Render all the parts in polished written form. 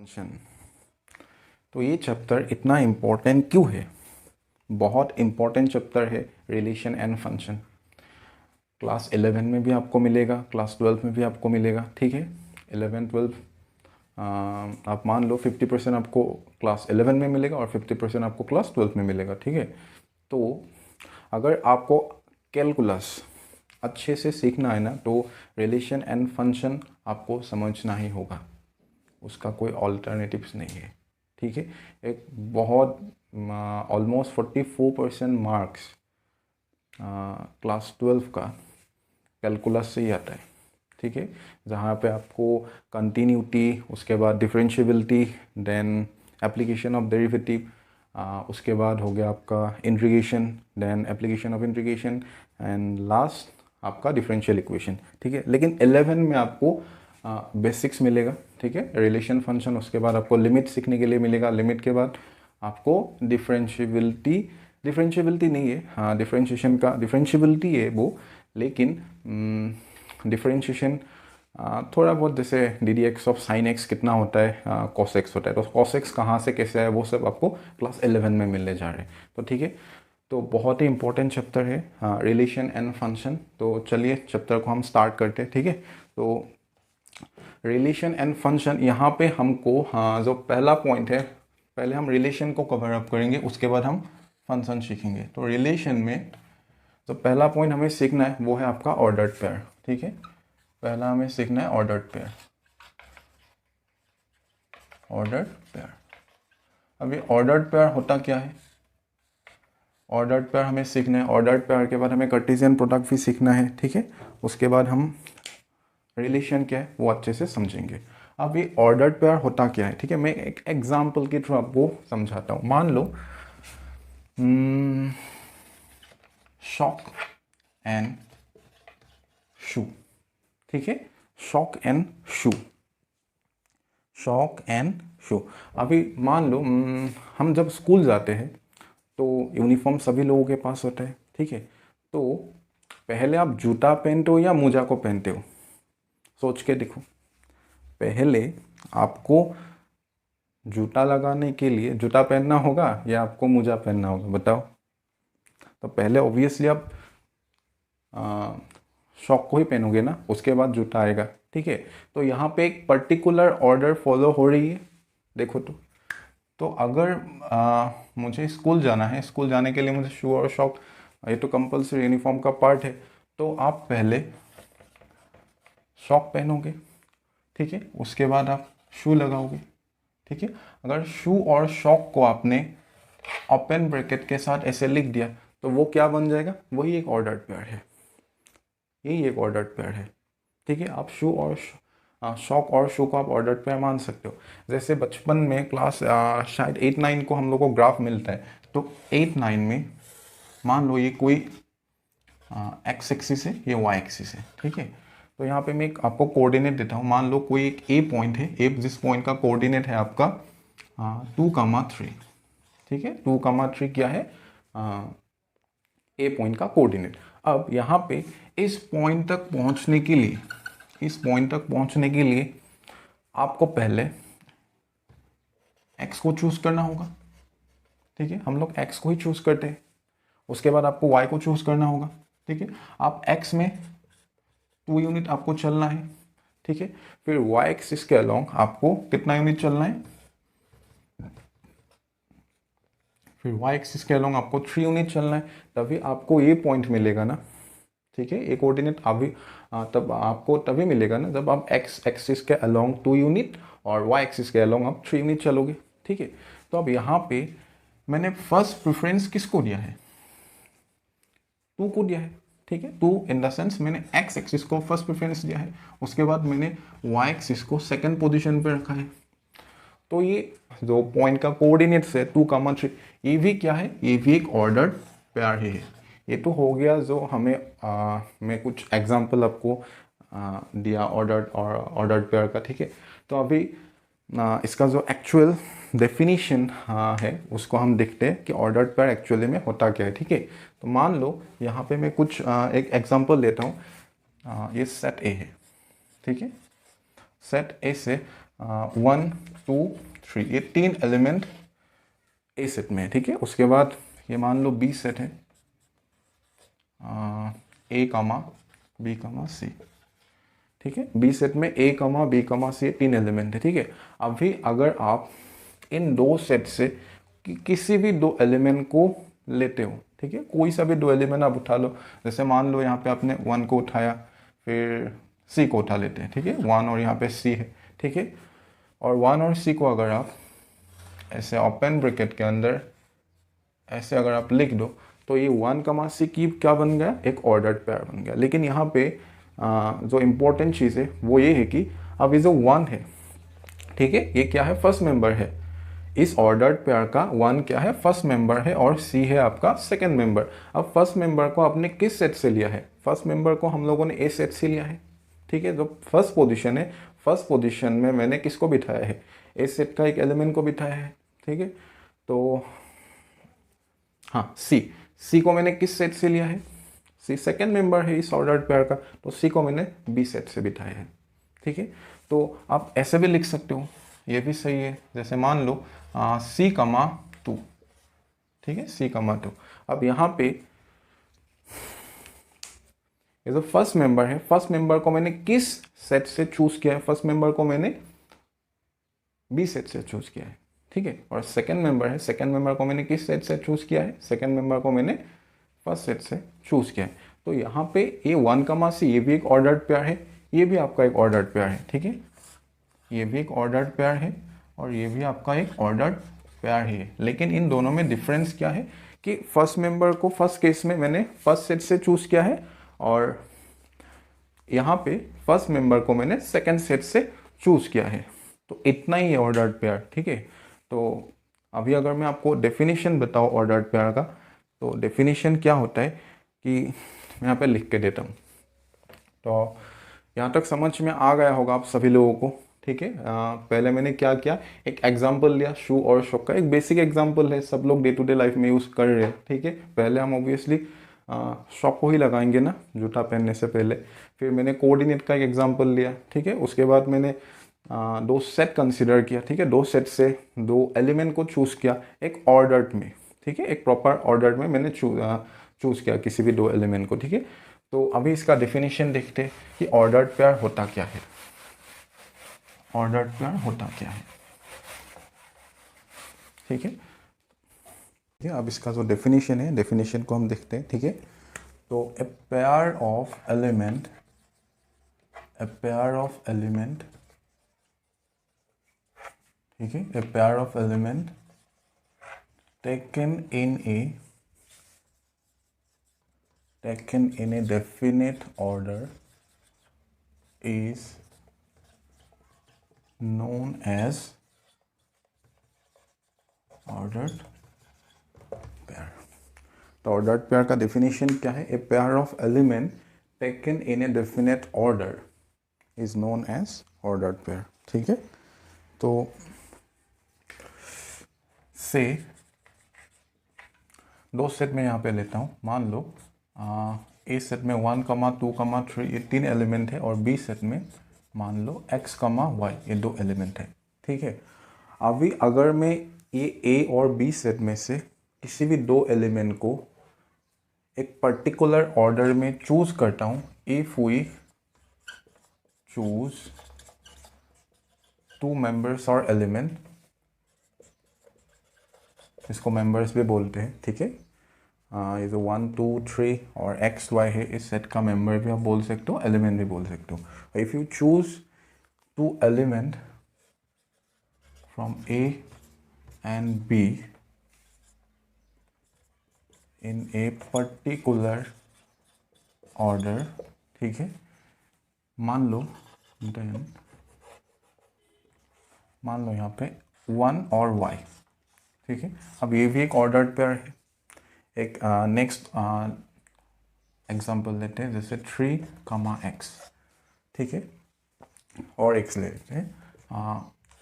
Function. तो ये chapter इतना इम्पोर्टेंट क्यों है? बहुत इम्पोर्टेंट चैप्टर है रिलेशन एंड फंक्शन। क्लास 11 में भी आपको मिलेगा, क्लास 12 में भी आपको मिलेगा, ठीक है। 11 12 आप मान लो 50% आपको क्लास 11 में मिलेगा और 50% आपको क्लास 12 में मिलेगा, ठीक है। तो अगर आपको कैलकुलस अच्छे से सीखना है ना, तो रिलेशन एंड फंक्शन आपको समझना ही होगा, उसका कोई ऑल्टरनेटिव्स नहीं है, ठीक है। एक बहुत ऑलमोस्ट 44% मार्क्स क्लास 12 का कैलकुलस से ही आता है, ठीक है। जहाँ पे आपको कंटिन्यूटी, उसके बाद differentiability, then application of derivative, उसके बाद हो गया आपका integration, then application of integration, and last आपका डिफरेंशियल इक्वेशन, ठीक है। लेकिन 11 में आपको बेसिक्स मिलेगा, ठीक है, रिलेशन फंक्शन। उसके बाद आपको लिमिट सीखने के लिए मिलेगा, लिमिट के बाद आपको डिफरेंशियबिलिटी नहीं है, हाँ डिफरेंशिएशन का डिफरेंशियबिलिटी है वो, लेकिन डिफरेंशिएशन थोड़ा बहुत, जैसे D D x of sine x कितना होता है, कॉस एक्स होता है, तो कॉस एक्स कहाँ से कैसे है वो सब आपको क्लास 11 में मिलने जा रहे हैं, तो ठीक है। तो बहुत ही इंपॉर्टेंट चैप्टर है रिलेशन एंड फंक्शन। तो चलिए चैप्टर को हम स्टार्ट करते हैं, ठीक है। तो रिलेशन एंड फंक्शन, यहाँ पे हमको जो पहला पॉइंट है, पहले हम रिलेशन को कवर अप करेंगे, उसके बाद हम फंक्शन सीखेंगे। तो रिलेशन में जो पहला पॉइंट हमें सीखना है वो है आपका ऑर्डर्ड पेयर, ठीक है। पहला हमें सीखना है ऑर्डर्ड पेयर, ऑर्डर्ड पेयर। अभी ऑर्डर्ड पेयर होता क्या है? ऑर्डर्ड पेयर हमें सीखना है, ऑर्डर्ड पेयर के बाद हमें कार्टेशियन प्रोडक्ट भी सीखना है, ठीक है। उसके बाद हम रिलेशन क्या है वो अच्छे से समझेंगे। अब ये ऑर्डर्ड पेयर होता क्या है, ठीक है, मैं एक एग्जांपल के थ्रू आपको समझाता हूँ। मान लो शॉक एंड शू, ठीक है, shock and shoe, shock and shoe. अभी मान लो हम जब स्कूल जाते हैं तो यूनिफॉर्म सभी लोगों के पास होता है, ठीक है। तो पहले आप जूता पहनते हो या मोजा को पहनते हो? सोच के देखो। पहले आपको जूता लगाने के लिए जूता पहनना होगा या आपको मोजा पहनना होगा, बताओ। तो पहले ऑब्वियसली आप शॉक को ही पहनोगे ना, उसके बाद जूता आएगा, ठीक है। तो यहाँ पे एक पर्टिकुलर ऑर्डर फॉलो हो रही है, देखो। तो अगर मुझे स्कूल जाना है, स्कूल जाने के लिए मुझे शू और शॉक, ये तो कंपलसरी यूनिफॉर्म का पार्ट है, तो आप पहले शॉक पहनोगे, ठीक है, उसके बाद आप शू लगाओगे, ठीक है। अगर शू और शॉक को आपने ओपन ब्रैकेट के साथ ऐसे लिख दिया तो वो क्या बन जाएगा? वही एक ऑर्डर्ड पेयर है, यही एक ऑर्डर्ड पेयर है, ठीक है। आप शू और शॉक और शू को आप ऑर्डर्ड पेयर मान सकते हो। जैसे बचपन में क्लास शायद 8 9 को हम लोग को ग्राफ मिलता है, तो 8 9 में मान लो ये कोई एक्स एक्सिस है, ये वाई एक्सिस है, ठीक है। तो यहाँ पे मैं एक आपको कोऑर्डिनेट देता हूँ। मान लो कोई एक ए पॉइंट है, ए जिस पॉइंट का कोऑर्डिनेट है आपका 2,3, ठीक है। 2,3 क्या है? ए पॉइंट का कोऑर्डिनेट। अब यहाँ पे इस पॉइंट तक पहुँचने के लिए, इस पॉइंट तक पहुँचने के लिए आपको पहले एक्स को चूज करना होगा, ठीक है। हम लोग एक्स को ही चूज करते हैं। उसके बाद आपको वाई को चूज करना होगा, ठीक है। आप एक्स में 2 यूनिट आपको चलना है, ठीक है। फिर वाई एक्सिस के अलोंग आपको कितना यूनिट चलना है? फिर वाई एक्सिस के अलोंग आपको 3 यूनिट चलना है, तभी आपको ये पॉइंट मिलेगा ना, ठीक है। ये कोऑर्डिनेट अभी तब आपको तभी मिलेगा ना जब आप एक्स एक्सिस के अलोंग 2 यूनिट और वाई एक्सिस के अलोंग आप 3 यूनिट चलोगे, ठीक है। तो अब यहाँ पे मैंने फर्स्ट प्रेफरेंस किसको दिया है? 2 को दिया है, ठीक है। 2 इन द सेंस मैंने एक्स एक्सिस को फर्स्ट प्रेफरेंस दिया है, उसके बाद मैंने वाई एक्सिस को सेकंड पोजीशन पे रखा है। तो ये जो पॉइंट का कोऑर्डिनेट्स है 2,3, ये भी क्या है? ये भी एक ऑर्डर्ड पेयर ही है। ये तो हो गया जो हमें मैं कुछ एग्जांपल आपको दिया ऑर्डर्ड पेयर का, ठीक है। तो अभी इसका जो एक्चुअल डेफिनेशन है उसको हम देखते हैं कि ऑर्डर्ड पेयर एक्चुअली में होता क्या है, ठीक है। तो मान लो यहाँ पे मैं कुछ एक एग्जांपल लेता हूँ। ये सेट ए है, ठीक है। सेट ए से 1 2 3, ये 3 एलिमेंट ए सेट में है, ठीक है। उसके बाद ये मान लो बी सेट है, ए कमा बी कमा सी, ठीक है। बी सेट में ए कमा बी कमा सी 3 एलिमेंट है, ठीक है। अभी अगर आप इन दो सेट से किसी भी 2 एलिमेंट को लेते हो, ठीक है, कोई सा भी 2 एलिमेंट आप उठा लो, जैसे मान लो यहाँ पे आपने 1 को उठाया, फिर सी को उठा लेते हैं, ठीक है। 1 और यहाँ पे सी है, ठीक है। और 1 और सी को अगर आप ऐसे ओपन ब्रैकेट के अंदर ऐसे अगर आप लिख दो, तो ये 1 कमा सी की क्या बन गया, एक ऑर्डर्ड पेयर बन गया। लेकिन यहाँ पे जो इम्पोर्टेंट चीज़ है वो ये है कि अब ये जो 1 है, ठीक है, ये क्या है, फर्स्ट मेंबर है। इस ऑर्डर्ड पेयर का 1 क्या है, फर्स्ट मेंबर है, और सी है आपका सेकंड मेंबर। अब फर्स्ट मेंबर को आपने किस सेट से लिया है, फर्स्ट मेंबर को हम लोगों ने ए सेट से लिया है, ठीक है। जो फर्स्ट पोजीशन है, फर्स्ट पोजीशन में मैंने किसको बिठाया है, ए सेट का एक एलिमेंट को बिठाया है, ठीक है। तो हाँ, सी को मैंने किस सेट से लिया है, सी सेकेंड मेंबर है इस ऑर्डर्ड पेयर का, तो सी को मैंने बी सेट से बिठाया है, ठीक है। तो आप ऐसे भी लिख सकते हो, ये भी सही है। जैसे मान लो सी कमा 2, ठीक है, सी कमा 2। अब यहाँ पे ये जो फर्स्ट मेंबर है, फर्स्ट मेंबर को मैंने किस सेट से चूज किया है, फर्स्ट मेंबर को मैंने बी सेट से चूज किया है, ठीक है। और सेकंड मेंबर है, सेकंड मेंबर को मैंने किस सेट से चूज किया है, सेकंड मेंबर को मैंने फर्स्ट सेट से चूज किया है। तो यहाँ पे ये 1 कमा सी, ये भी एक ऑर्डर्ड पेयर है, ये भी आपका एक ऑर्डर्ड पेयर है, ठीक है। ये भी एक ऑर्डर्ड पेयर है और ये भी आपका एक ऑर्डर्ड पेयर है। लेकिन इन दोनों में डिफरेंस क्या है कि फर्स्ट मेंबर को फर्स्ट केस में मैंने फर्स्ट सेट से चूज किया है, और यहाँ पे फर्स्ट मेंबर को मैंने सेकंड सेट से चूज किया है। तो इतना ही है ऑर्डर्ड पेयर, ठीक है। तो अभी अगर मैं आपको डेफिनेशन बताऊँ ऑर्डर्ड पेयर का, तो डेफिनेशन क्या होता है कि मैं यहाँ पे लिख के देता हूँ। तो यहाँ तक समझ में आ गया होगा आप सभी लोगों को, ठीक है। पहले मैंने क्या किया, एक एग्जाम्पल लिया शू और शॉक का, एक बेसिक एग्जाम्पल है, सब लोग डे टू डे लाइफ में यूज़ कर रहे हैं, ठीक है। पहले हम ऑब्वियसली शॉक को ही लगाएंगे ना जूता पहनने से पहले। फिर मैंने कोऑर्डिनेट का एक एग्जाम्पल लिया, ठीक है। उसके बाद मैंने 2 सेट कंसिडर किया, ठीक है। 2 सेट से 2 एलिमेंट को चूज़ किया एक ऑर्डर्ड में, ठीक है, एक प्रॉपर ऑर्डर में मैंने चूज़ किया किसी भी 2 एलिमेंट को, ठीक है। तो अभी इसका डेफिनेशन देखते हैं कि ऑर्डर्ड पेयर होता क्या है, ऑर्डर्ड पेयर होता क्या है, ठीक है। अब इसका जो डेफिनेशन है, डेफिनेशन को हम देखते हैं, ठीक है। तो a pair of element, a pair of element, ठीक है, a pair of element taken in a definite order is known as ordered pair. तो ordered pair का definition क्या है, a pair of element taken in a definite order is known as ordered pair, ठीक है। तो से 2 set में यहाँ पे लेता हूँ, मान लो ए सेट में 1, 2, 3 ये 3 एलिमेंट है, और बी सेट में मान लो x, y ये 2 एलिमेंट है, ठीक है। अभी अगर मैं ये ए और बी सेट में से किसी भी 2 एलिमेंट को एक पर्टिकुलर ऑर्डर में चूज करता हूँ, इफ वी चूज 2 मेंबर्स और एलिमेंट, इसको मेंबर्स भी बोलते हैं, ठीक है। ये जो 1, 2, 3 और x, y है, इस सेट का मेंबर भी आप बोल सकते हो, एलिमेंट भी बोल सकते हो। If you choose 2 element from A and B in a particular order, ठीक है, मान लो यहाँ पे 1 और y, ठीक है। अब ये भी एक ऑर्डर्ड पेयर है। एक नेक्स्ट एग्जांपल लेते हैं, जैसे 3, x, ठीक है, और x ले लेते हैं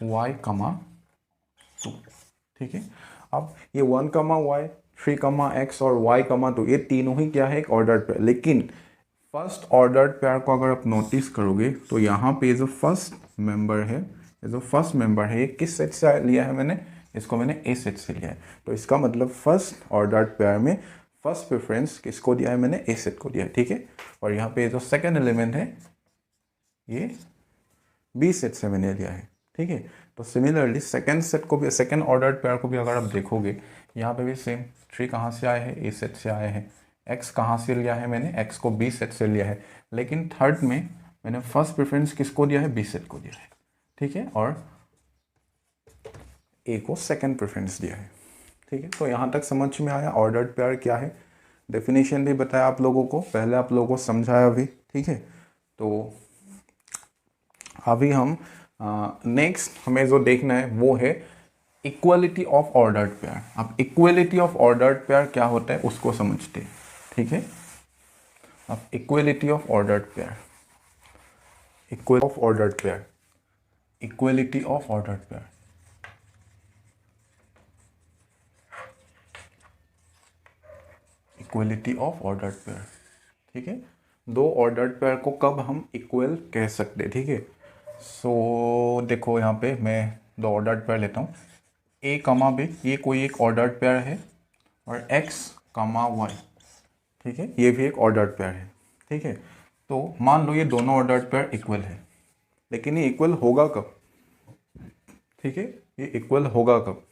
y, 2, ठीक है। अब ये 1, y, 3, x और y, 2 ये तीनों ही क्या है, एक ऑर्डर्ड पेयर। लेकिन फर्स्ट ऑर्डर्ड पेयर को अगर आप नोटिस करोगे तो यहाँ पे जो फर्स्ट मेंबर है ये जो फर्स्ट मेंबर है ये किस सेट से लिया है मैंने, इसको मैंने ए सेट से लिया है। तो इसका मतलब फर्स्ट ऑर्डर्ड पेयर में फर्स्ट प्रेफरेंस किसको दिया है मैंने, ए सेट को दिया है, ठीक है। और यहाँ पे जो सेकंड एलिमेंट है ये बी सेट से मैंने लिया है, ठीक है। तो सिमिलरली सेकंड सेट को भी, सेकंड ऑर्डर्ड पेयर को भी अगर आप देखोगे यहाँ पे भी सेम, 3 कहाँ से आए हैं, ए सेट से आए हैं। एक्स कहाँ से लिया है मैंने, एक्स को बी सेट से लिया है, लेकिन थर्ड में मैंने फर्स्ट प्रेफरेंस किसको दिया है, बी सेट को दिया है, ठीक है। और ए को सेकंड प्रेफरेंस दिया है, ठीक है। तो यहाँ तक समझ में आया ऑर्डर्ड पेयर क्या है, डेफिनेशन भी बताया आप लोगों को, पहले आप लोगों को समझाया भी, ठीक है। तो अभी हम नेक्स्ट हमें जो देखना है वो है इक्वलिटी ऑफ ऑर्डर्ड पेयर। अब इक्वलिटी ऑफ ऑर्डर्ड पेयर क्या होता है उसको समझते हैं, ठीक है। अब equality of ordered pair, equal of ordered pair, equality of ordered pair, equality of ordered pair, ठीक है। दो ऑर्डर्ड पेयर को कब हम इक्वल कह सकते हैं, ठीक है। सो देखो यहाँ पे मैं दो ऑर्डर्ड पेयर लेता हूँ, ए कमा बी, ये कोई एक ऑर्डर्ड पेयर है, और एक्स कमा वाई, ठीक है, ये भी एक ऑर्डर्ड पेयर है, ठीक है। तो मान लो ये दोनों ऑर्डर्ड पेयर इक्वल है, लेकिन ये इक्वल होगा कब, ठीक है, ये इक्वल होगा कब।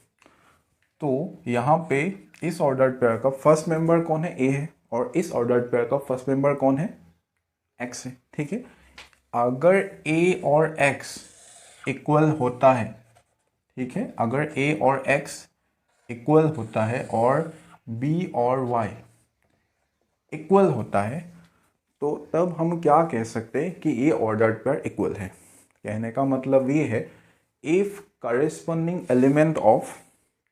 तो यहाँ पे इस ऑर्डर्ड पेयर का फर्स्ट मेंबर कौन है, ए है, और इस ऑर्डर्ड पेयर का फर्स्ट मेंबर कौन है, एक्स है, ठीक है। अगर ए और एक्स इक्वल होता है, ठीक है, अगर ए और एक्स इक्वल होता है और बी और वाई इक्वल होता है, तो तब हम क्या कह सकते हैं कि ये ऑर्डर्ड पेयर इक्वल है। कहने का मतलब ये है, if corresponding element of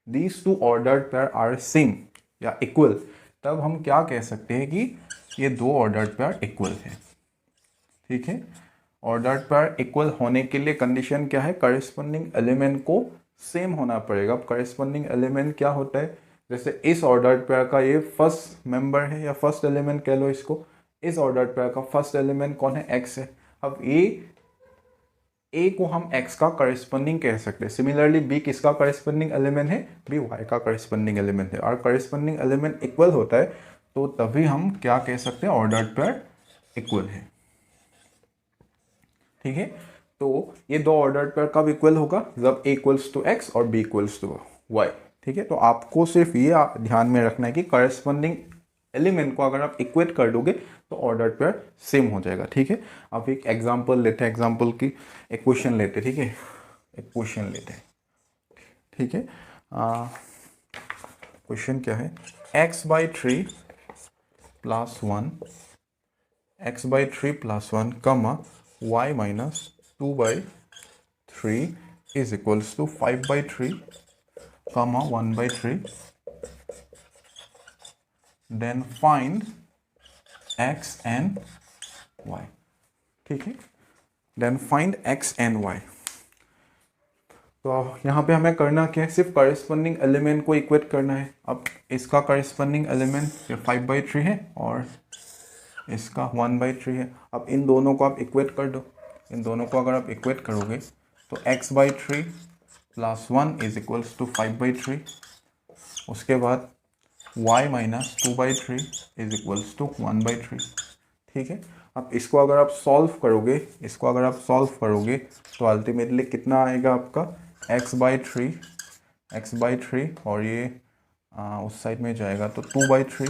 these two ordered pair are same या इक्वल, तब हम क्या कह सकते हैं कि ये दो ऑर्डर्ड पेयर इक्वल है, ठीक है। ऑर्डर्ड पेयर इक्वल होने के लिए कंडीशन क्या है, करस्पॉन्डिंग एलिमेंट को सेम होना पड़ेगा। अब करस्पॉन्डिंग एलिमेंट क्या होता है, जैसे इस ऑर्डर्ड पेयर का ये फर्स्ट मेंबर है या फर्स्ट एलिमेंट कह लो इसको, इस ऑर्डर्ड पेयर का फर्स्ट एलिमेंट कौन है, एक्स है। अब ए को हम एक्स का करस्पॉन्डिंग कह सकते हैं। सिमिलरली बी किसका करस्पॉन्डिंग एलिमेंट है, बी वाई का करस्पॉन्डिंग एलिमेंट है। और करस्पॉन्डिंग एलिमेंट इक्वल होता है तो तभी हम क्या कह सकते हैं, ऑर्डर्ड पेयर इक्वल है, ठीक है। तो ये दो ऑर्डर्ड पेयर कब इक्वल होगा, जब ए इक्वल्स टू एक्स और बी इक्वल्स टू वाई, ठीक है। तो आपको सिर्फ ये ध्यान में रखना है कि करस्पॉन्डिंग एलिमेंट को अगर आप इक्वेट कर दोगे तो ऑर्डर्ड पेयर सेम हो जाएगा, ठीक है। अब एक एग्जांपल लेते हैं, एग्जांपल की एक क्वेश्चन लेते हैं, ठीक है, एक क्वेश्चन लेते हैं, ठीक है। क्वेश्चन क्या है, x/3 + 1, x/3 + 1, y-2/3 is equals to 5/3, 1/3, then find x and y, ठीक है, then find x and y। तो यहाँ पे हमें करना क्या है, सिर्फ करस्पॉन्डिंग एलिमेंट को इक्वेट करना है। अब इसका करस्पॉन्डिंग एलिमेंट 5/3 है और इसका 1/3 है। अब इन दोनों को आप इक्वेट कर दो, इन दोनों को अगर आप इक्वेट करोगे तो x/3 + 1 इज इक्वल्स टू 5/3, उसके बाद y-2/3 इज इक्वल्स टू 1/3, ठीक है। अब इसको अगर आप सॉल्व करोगे, इसको अगर आप सॉल्व करोगे तो अल्टीमेटली कितना आएगा आपका, x/3 और ये उस साइड में जाएगा तो 2/3,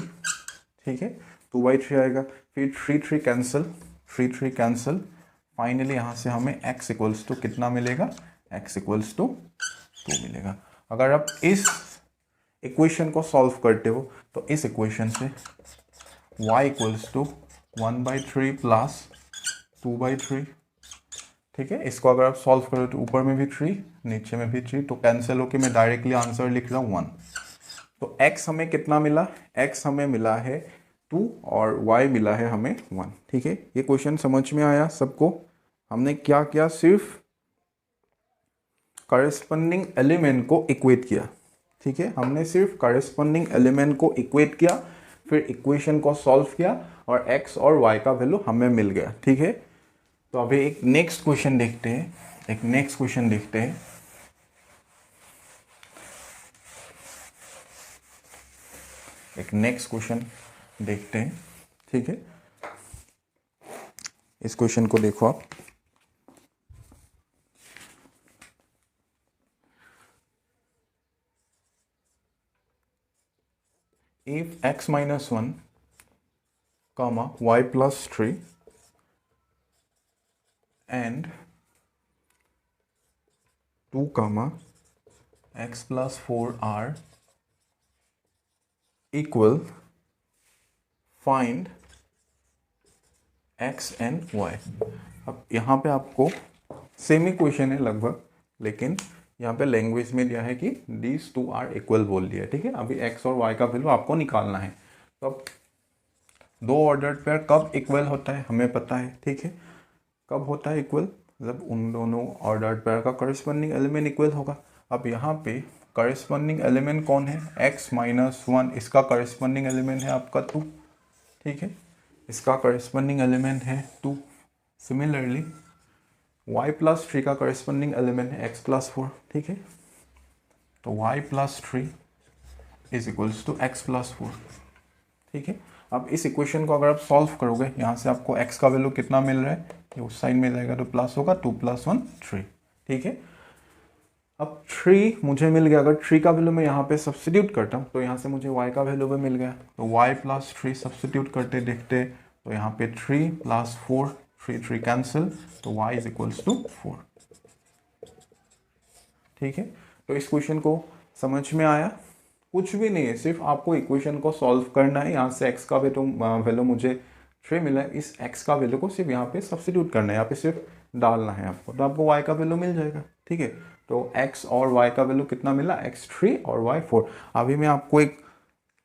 ठीक है, 2/3 आएगा। फिर 3 कैंसिल, फाइनली यहाँ से हमें x इक्वल्स टू कितना मिलेगा, x इक्वल्स टू 2 मिलेगा। अगर आप इस इक्वेशन को सॉल्व करते हो तो इस इक्वेशन से y इक्वल्स टू 1/3 + 2/3, ठीक है। इसको अगर आप सॉल्व करो तो ऊपर में भी 3, नीचे में भी 3, तो कैंसिल होके मैं डायरेक्टली आंसर लिख रहा हूँ 1। तो x हमें कितना मिला, x हमें मिला है 2 और y मिला है हमें 1, ठीक है। ये क्वेश्चन समझ में आया सबको। हमने क्या किया, सिर्फ करस्पॉन्डिंग एलिमेंट को इक्वेट किया, ठीक है। हमने सिर्फ करस्पॉन्डिंग एलिमेंट को इक्वेट किया, फिर इक्वेशन को सॉल्व किया और x और y का वैल्यू हमें मिल गया, ठीक है। तो अभी एक नेक्स्ट क्वेश्चन देखते हैं। एक नेक्स्ट क्वेश्चन देखते हैं। एक नेक्स्ट क्वेश्चन देखते हैं, ठीक है। इस क्वेश्चन को देखो आप। If x minus 1 comma y plus 3 and 2 comma x plus 4 are equal, find x and y। अब यहाँ पे आपको सेम ही क्वेश्चन है लगभग, लेकिन यहाँ पे लैंग्वेज में दिया है कि these two are equal बोल दिया है, ठीक है। अभी x और y का वैल्यू आपको निकालना है। तो अब दो ऑर्डर्ड पेयर कब इक्वल होता है हमें पता है, ठीक है। कब होता है इक्वल, जब उन दोनों ऑर्डर्ड पेयर का करस्पॉन्डिंग एलिमेंट इक्वल होगा। अब यहाँ पे करस्पॉन्डिंग एलिमेंट कौन है, x माइनस 1, इसका करस्पॉन्डिंग एलिमेंट है आपका 2, ठीक है। इसका करस्पॉन्डिंग एलिमेंट है 2। सिमिलरली y प्लस 3 का करस्पॉन्डिंग एलिमेंट है x प्लस 4, ठीक है। तो y plus 3 is equals to x plus 4, ठीक है। अब इस इक्वेशन को अगर आप सॉल्व करोगे, यहाँ से आपको x का वैल्यू कितना मिल रहा है, ये उस साइड में जाएगा तो प्लस होगा, 2 + 1 3, ठीक है। अब 3 मुझे मिल गया, अगर 3 का वैल्यू मैं यहाँ पे सब्स्टिट्यूट करता हूँ तो यहाँ से मुझे y का वैल्यू भी मिल गया। तो y प्लस 3 सब्स्टिट्यूट करते देखते, तो यहाँ पे 3 + 4, 3 कैंसिल, तो y इज इक्वल्स टू 4, ठीक है। तो इस क्वेश्चन को समझ में आया, कुछ भी नहीं है, सिर्फ आपको इक्वेशन को सॉल्व करना है। यहाँ से x का वैल्यू मुझे 3 मिला है, इस x का वैल्यू को सिर्फ यहाँ पे सब्स्टिट्यूट करना है, यहाँ पे सिर्फ डालना है आपको, तो आपको y का वैल्यू मिल जाएगा, ठीक है। तो x और y का वैल्यू कितना मिला, x 3 और y 4। अभी मैं आपको एक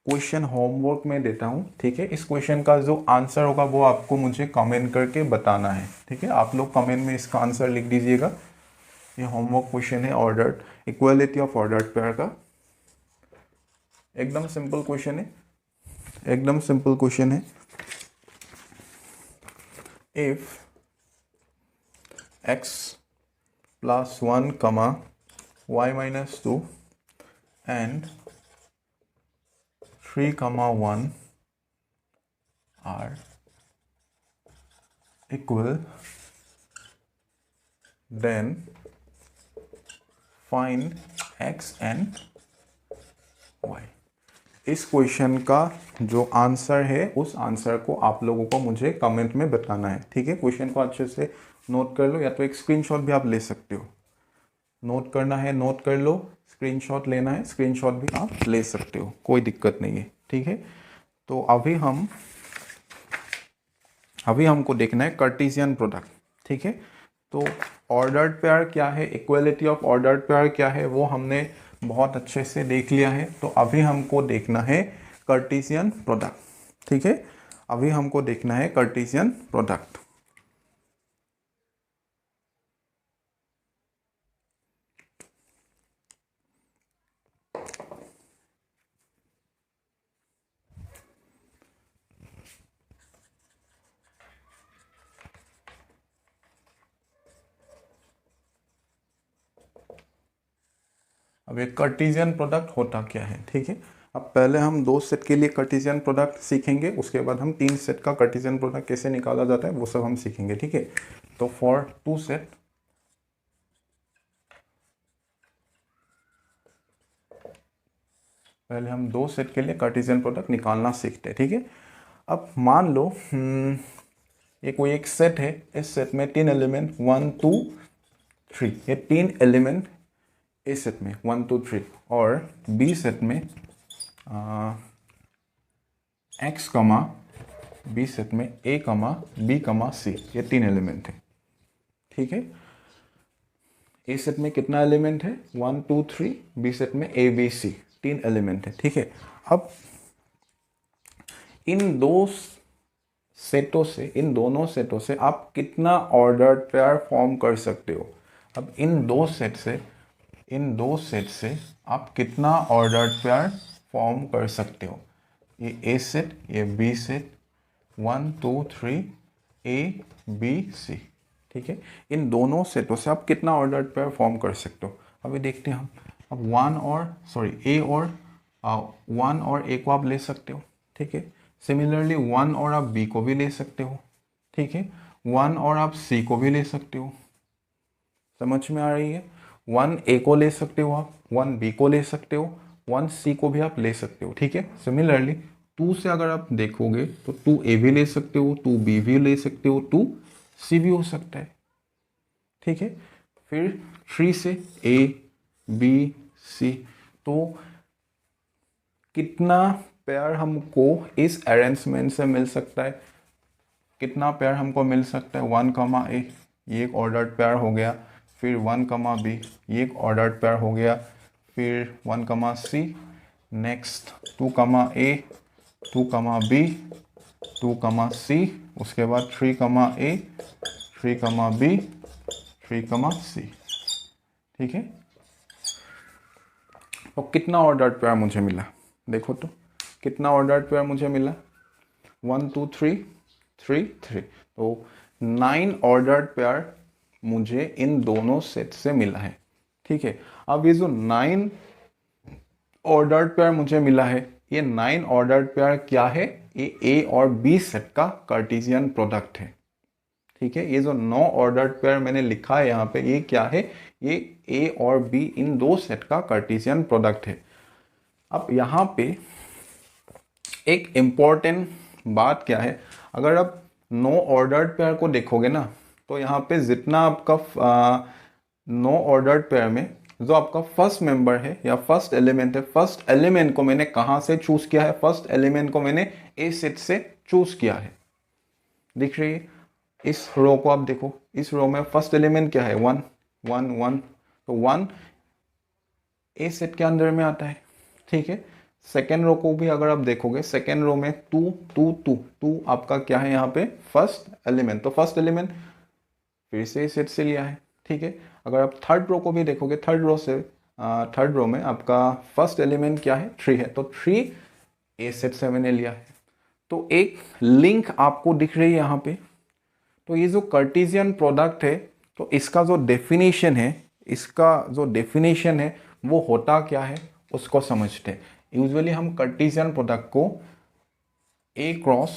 क्वेश्चन होमवर्क में देता हूँ, ठीक है। इस क्वेश्चन का जो आंसर होगा वो आपको मुझे कमेंट करके बताना है, ठीक है। आप लोग कमेंट में इसका आंसर लिख दीजिएगा। ये होमवर्क क्वेश्चन है ordered equality of ordered pair का। एकदम सिंपल क्वेश्चन है, एकदम सिंपल क्वेश्चन है। If x plus 1 comma y minus 2 and 3 comma 1 are equal, then find x and y। इस क्वेश्चन का जो आंसर है उस आंसर को आप लोगों को मुझे कमेंट में बताना है, ठीक है। क्वेश्चन को अच्छे से नोट कर लो, या तो एक स्क्रीनशॉट भी आप ले सकते हो। नोट करना है नोट कर लो, स्क्रीनशॉट लेना है स्क्रीनशॉट भी आप ले सकते हो, कोई दिक्कत नहीं है, ठीक है। तो अभी हमको देखना है कार्टेशियन प्रोडक्ट, ठीक है। तो ऑर्डर्ड पेयर क्या है, इक्वालिटी ऑफ ऑर्डर्ड पेयर क्या है, वो हमने बहुत अच्छे से देख लिया है। तो अभी हमको देखना है कार्टेशियन प्रोडक्ट, ठीक है। अभी हमको देखना है कार्टेशियन प्रोडक्ट। अब एक कार्टेशियन प्रोडक्ट होता क्या है, ठीक है। अब पहले हम 2 सेट के लिए कार्टेशियन प्रोडक्ट सीखेंगे, उसके बाद हम 3 सेट का कार्टेशियन प्रोडक्ट कैसे निकाला जाता है वो सब हम सीखेंगे, ठीक है। तो फॉर 2 सेट, पहले हम 2 सेट के लिए कार्टेशियन प्रोडक्ट निकालना सीखते हैं, ठीक है। अब मान लो ये कोई एक सेट है, इस सेट में 3 एलिमेंट 1 2 3, ये 3 एलिमेंट ए सेट में 1 2 3, और बी सेट में एक्स कमा बी सेट में ए कमा बी कमा सी, ये 3 एलिमेंट है, ठीक है। ए सेट में कितना एलिमेंट है, 1 2 3, बी सेट में ए बी सी, 3 एलिमेंट है, ठीक है। अब इन दोनों सेटों से आप कितना ऑर्डर्ड पेयर फॉर्म कर सकते हो। अब इन दो सेट से आप कितना ऑर्डर्ड पेयर फॉर्म कर सकते हो। ये ए सेट, ये B set, 1 2 3 A B C, ठीक है, इन दोनों सेटों से आप कितना ऑर्डर्ड पेयर फॉर्म कर सकते हो अभी देखते हैं हम। अब वन और ए को आप ले सकते हो, ठीक है। सिमिलरली वन और आप बी को भी ले सकते हो, ठीक है। वन और आप सी को भी ले सकते हो, समझ में आ रही है। वन ए को ले सकते हो आप, वन बी को ले सकते हो, वन सी को भी आप ले सकते हो, ठीक है। सिमिलरली टू से अगर आप देखोगे तो टू ए भी ले सकते हो, टू बी भी ले सकते हो, टू सी भी हो सकता है, ठीक है। फिर थ्री से ए बी सी, तो कितना पेयर हमको इस अरेंजमेंट से मिल सकता है, कितना पेयर हमको मिल सकता है। वन कमा ए, ये एक ऑर्डर्ड पेयर हो गया। फिर वन कमा बी, ये एक ऑर्डर्ड पेयर हो गया। फिर one comma C, next two comma A, two comma B, two comma C, उसके बाद three comma A, three comma B, three comma C, ठीक है। तो कितना ऑर्डर्ड पेयर मुझे मिला, देखो तो कितना ऑर्डर्ड पेयर मुझे मिला, 1 2 3 3 3, तो 9 ऑर्डर्ड पेयर मुझे इन दोनों सेट से मिला है, ठीक है। अब ये जो 9 ऑर्डर्ड पेयर मुझे मिला है, ये 9 ऑर्डर्ड पेयर क्या है, ये ए और बी सेट का कार्टेशियन प्रोडक्ट है, ठीक है। ये जो 9 ऑर्डर्ड पेयर मैंने लिखा है यहाँ पे, ये क्या है, ये ए और बी इन दो सेट का कार्टेशियन प्रोडक्ट है। अब यहाँ पे एक इम्पॉर्टेंट बात क्या है, अगर आप 9 ऑर्डर्ड पेयर को देखोगे ना, तो यहाँ पे जितना आपका 9 ऑर्डर्ड पेयर में जो आपका फर्स्ट मेंबर है या फर्स्ट एलिमेंट है, फर्स्ट एलिमेंट को मैंने कहाँ से चूज किया है, फर्स्ट एलिमेंट को मैंने ए सेट से चूज किया है, दिख रही है। इस रो को आप देखो, इस रो में फर्स्ट एलिमेंट क्या है, 1 1 1, तो 1 ए सेट के अंदर में आता है, ठीक है। सेकेंड रो को भी अगर आप देखोगे, सेकेंड रो में 2 2 2 2 आपका क्या है यहाँ पे, फर्स्ट एलिमेंट, तो फर्स्ट एलिमेंट फिर से सेट से लिया है, ठीक है। अगर आप थर्ड रो को भी देखोगे, थर्ड रो में आपका फर्स्ट एलिमेंट क्या है, 3 है, तो 3 ए सेट से मैंने लिया है। तो एक लिंक आपको दिख रही है यहाँ पे। तो ये जो कार्टेशियन प्रोडक्ट है, तो इसका जो डेफिनेशन है वो होता क्या है उसको समझते हैं। यूजुअली हम कार्टेशियन प्रोडक्ट को ए क्रॉस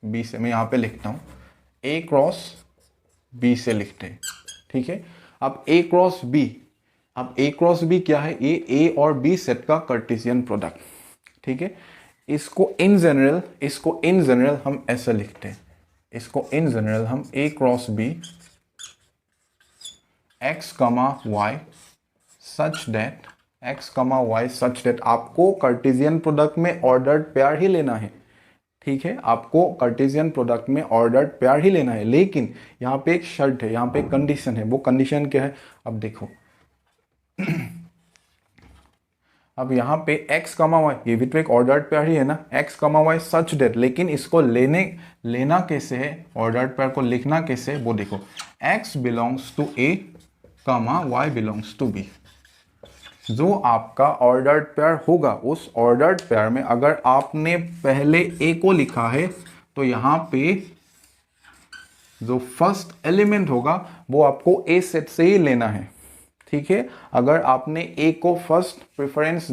बी से, मैं यहाँ पे लिखता हूँ ए क्रॉस बी से लिखते हैं, ठीक है। अब ए क्रॉस बी क्या है, ये ए और बी सेट का कार्टेशियन प्रोडक्ट, ठीक है। इसको इन जनरल हम ऐसे लिखते हैं, इसको इन जनरल हम ए क्रॉस बी एक्स कमा वाई सच दैट आपको कार्टेशियन प्रोडक्ट में ऑर्डर्ड पेयर ही लेना है, ठीक है। आपको कार्टेशियन प्रोडक्ट में ऑर्डर्ड पेयर ही लेना है, लेकिन यहाँ पे एक शर्त है, यहाँ पे एक कंडीशन है। वो कंडीशन क्या है, अब देखो अब यहाँ पे x कमा वाई, ये भी तो एक ऑर्डर्ड पेयर ही है ना, x comma y such that, लेकिन इसको लेना कैसे है, ऑर्डर्ड पेयर को लिखना कैसे है, वो देखो x belongs to a comma y belongs to b। जो आपका ऑर्डर्ड पेयर होगा, उस ऑर्डर्ड पेयर में अगर आपने पहले ए को लिखा है, तो यहाँ पे जो फर्स्ट एलिमेंट होगा वो आपको ए सेट से ही लेना है, ठीक है। अगर आपने ए को फर्स्ट प्रेफरेंस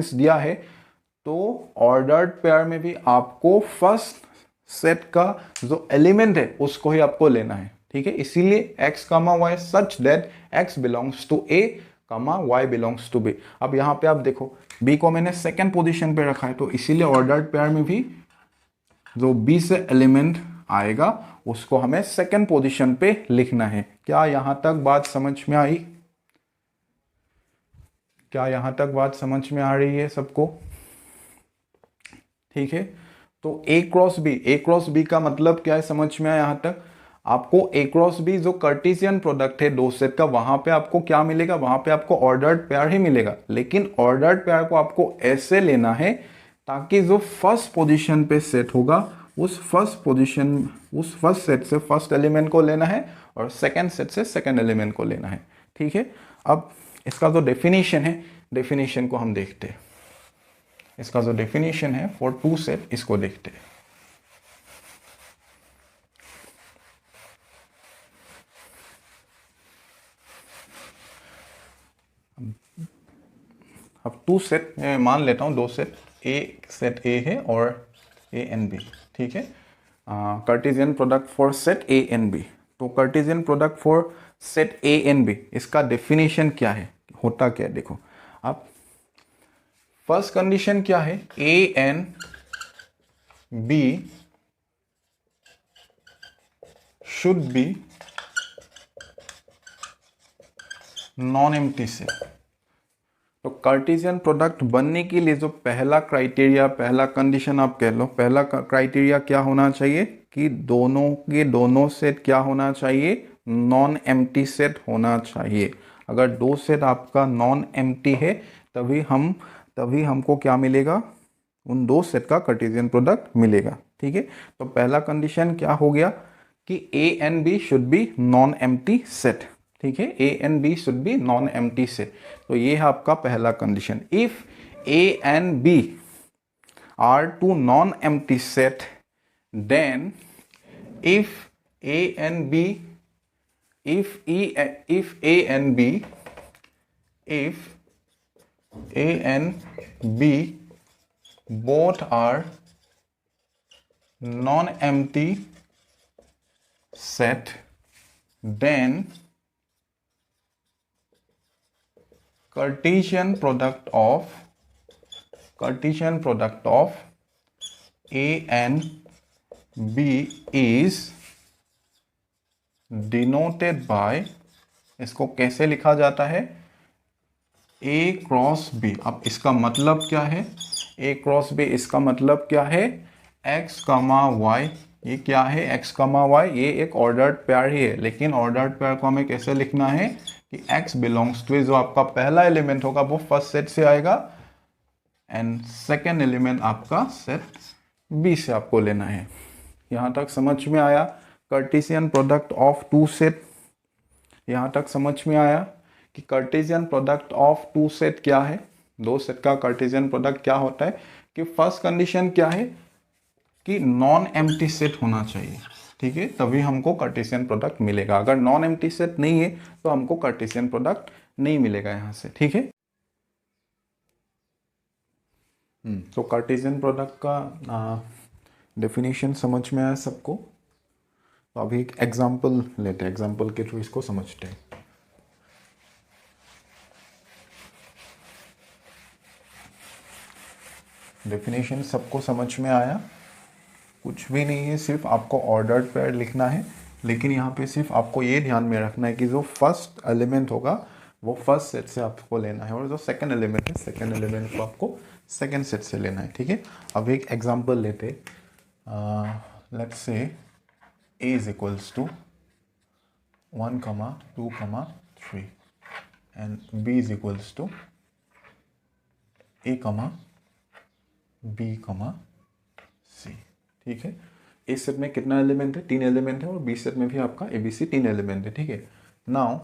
दिया है, तो ऑर्डर्ड पेयर में भी आपको फर्स्ट सेट का जो एलिमेंट है उसको ही आपको लेना है, ठीक है। इसीलिए x comma y such that x belongs to a comma y belongs to b। अब यहाँ पे आप देखो b को मैंने सेकेंड पोजीशन पे रखा है, तो इसीलिए ऑर्डर्ड पेयर में भी जो b से एलिमेंट आएगा उसको हमें सेकेंड पोजीशन पे लिखना है। क्या यहां तक बात समझ में आई? क्या यहां तक बात समझ में आ रही है सबको? ठीक है, तो a क्रॉस बी का मतलब क्या है, समझ में आया यहां तक? आपको a क्रॉस बी जो कार्टेशियन प्रोडक्ट है दो सेट का, वहां पे आपको क्या मिलेगा, वहां पे आपको ऑर्डर्ड पेयर ही मिलेगा, लेकिन ऑर्डर्ड पेयर को आपको ऐसे लेना है ताकि जो फर्स्ट पोजीशन पे सेट होगा उस फर्स्ट सेट से फर्स्ट एलिमेंट को लेना है और सेकंड सेट से सेकंड एलिमेंट को लेना है, ठीक है। अब इसका जो डेफिनेशन है, डेफिनेशन को हम देखते हैं। इसका जो डेफिनेशन है फॉर टू सेट, इसको देखते हैं। अब टू सेट मान लेता हूँ, दो सेट, सेट ए है और ए एंड बी, ठीक है। Cartesian product for set A and B. तो Cartesian product for set A and B, इसका डेफिनेशन क्या है, होता क्या है, देखो आप। फर्स्ट कंडीशन क्या है, A and B should be non empty set. तो कार्टेशियन प्रोडक्ट बनने के लिए जो पहला क्राइटेरिया, पहला कंडीशन आप कह लो, पहला क्राइटेरिया क्या होना चाहिए कि दोनों के दोनों सेट क्या होना चाहिए, नॉन एम्प्टी सेट होना चाहिए। अगर दो सेट आपका नॉन एम्प्टी है तभी हमको क्या मिलेगा, उन दो सेट का कार्टेशियन प्रोडक्ट मिलेगा, ठीक है। तो पहला कंडीशन क्या हो गया कि A and B should be non empty set, ठीक है। A and B should be non empty set. तो ये है आपका पहला condition. If A and B are two non empty set, then if a and b if a and b if a and b both are non-empty set, then Cartesian product of a and b is denoted by, इसको कैसे लिखा जाता है, a cross b। अब इसका मतलब क्या है, a क्रॉस b, इसका मतलब क्या है, x, y। ये क्या है, x, y, ये एक ऑर्डर्ड पेयर ही है, लेकिन ऑर्डर्ड पेयर को हमें कैसे लिखना है कि x बिलोंग्स टू, जो आपका पहला एलिमेंट होगा वो फर्स्ट सेट से आएगा एंड सेकेंड एलिमेंट आपका सेट b से आपको लेना है। यहाँ तक समझ में आया Cartesian product of two set? यहाँ तक समझ में आया कि Cartesian product of two set क्या है, दो सेट का कार्टेशियन प्रोडक्ट क्या होता है, कि फर्स्ट कंडीशन क्या है कि नॉन एम्प्टी सेट होना चाहिए, ठीक है, तभी हमको कार्टेशियन प्रोडक्ट मिलेगा। अगर नॉन एम्प्टी सेट नहीं है तो हमको कार्टेशियन प्रोडक्ट नहीं मिलेगा यहाँ से, ठीक है। तो कार्टेशियन प्रोडक्ट का डेफिनेशन समझ में आया सबको। तो अभी एक एग्जांपल लेते हैं, एग्जांपल के थ्रू इसको समझते हैं। डेफिनेशन सबको समझ में आया? कुछ भी नहीं है, सिर्फ आपको ऑर्डर्ड पेयर लिखना है, लेकिन यहाँ पे सिर्फ आपको ये ध्यान में रखना है कि जो फर्स्ट एलिमेंट होगा वो फर्स्ट सेट से आपको लेना है, और जो सेकंड एलिमेंट है सेकंड एलिमेंट को आपको सेकंड सेट से लेना है, ठीक है। अब एक एग्जांपल लेते, let's say a is equals to 1, 2, 3 and b is equals to a, b, c, ठीक है। ए सेट में कितना एलिमेंट है, 3 एलिमेंट है, और बी सेट में भी आपका ए बी सी 3 एलिमेंट है, ठीक है। नाउ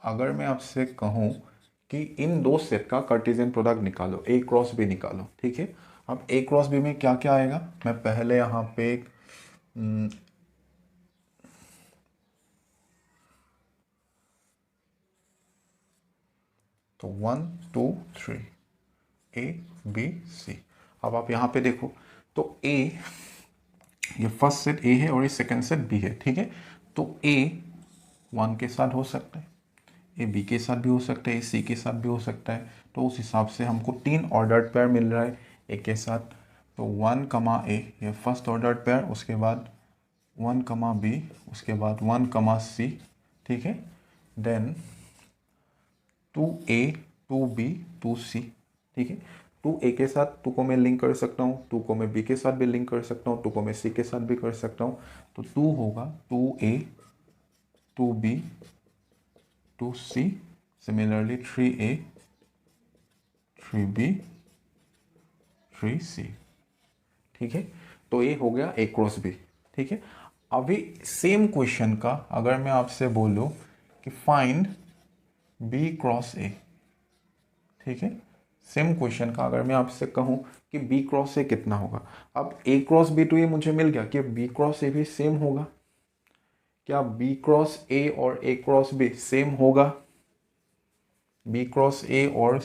अगर मैं आपसे कहूँ कि इन दो सेट का कार्टेशियन प्रोडक्ट निकालो, ए क्रॉस बी निकालो, ठीक है। अब ए क्रॉस बी में क्या क्या आएगा, मैं पहले यहाँ पे तो 1, 2, 3 ए बी सी। अब आप यहाँ पे देखो तो ए, ये फर्स्ट सेट ए है और ये सेकंड सेट बी है, ठीक है। तो ए 1 के साथ हो सकता है, ए बी के साथ भी हो सकता है, ए सी के साथ भी हो सकता है। तो उस हिसाब से हमको 3 ऑर्डर्ड पेयर मिल रहा है ए के साथ। तो 1, ए, ये फर्स्ट ऑर्डर्ड पेयर, उसके बाद 1, बी, उसके बाद 1, सी, ठीक है। देन 2a, 2b, 2c, ठीक है। 2a के साथ 2 को मैं लिंक कर सकता हूँ, 2 को मैं b के साथ भी लिंक कर सकता हूँ, 2 को मैं c के साथ भी कर सकता हूँ। तो 2 होगा 2a, 2b, 2c, similarly 3a, 3b, 3c, ठीक है। तो ये हो गया a क्रॉस b, ठीक है। अभी सेम क्वेश्चन का अगर मैं आपसे बोलूँ कि फाइंड b क्रॉस a, ठीक है। सेम क्वेश्चन का अगर मैं आपसे कहूँ कि b क्रॉस a कितना होगा, अब a क्रॉस b तो ये मुझे मिल गया कि b क्रॉस a भी सेम होगा, क्या बी क्रॉस ए और ए क्रॉस बी सेम होगा? बी क्रॉस ए और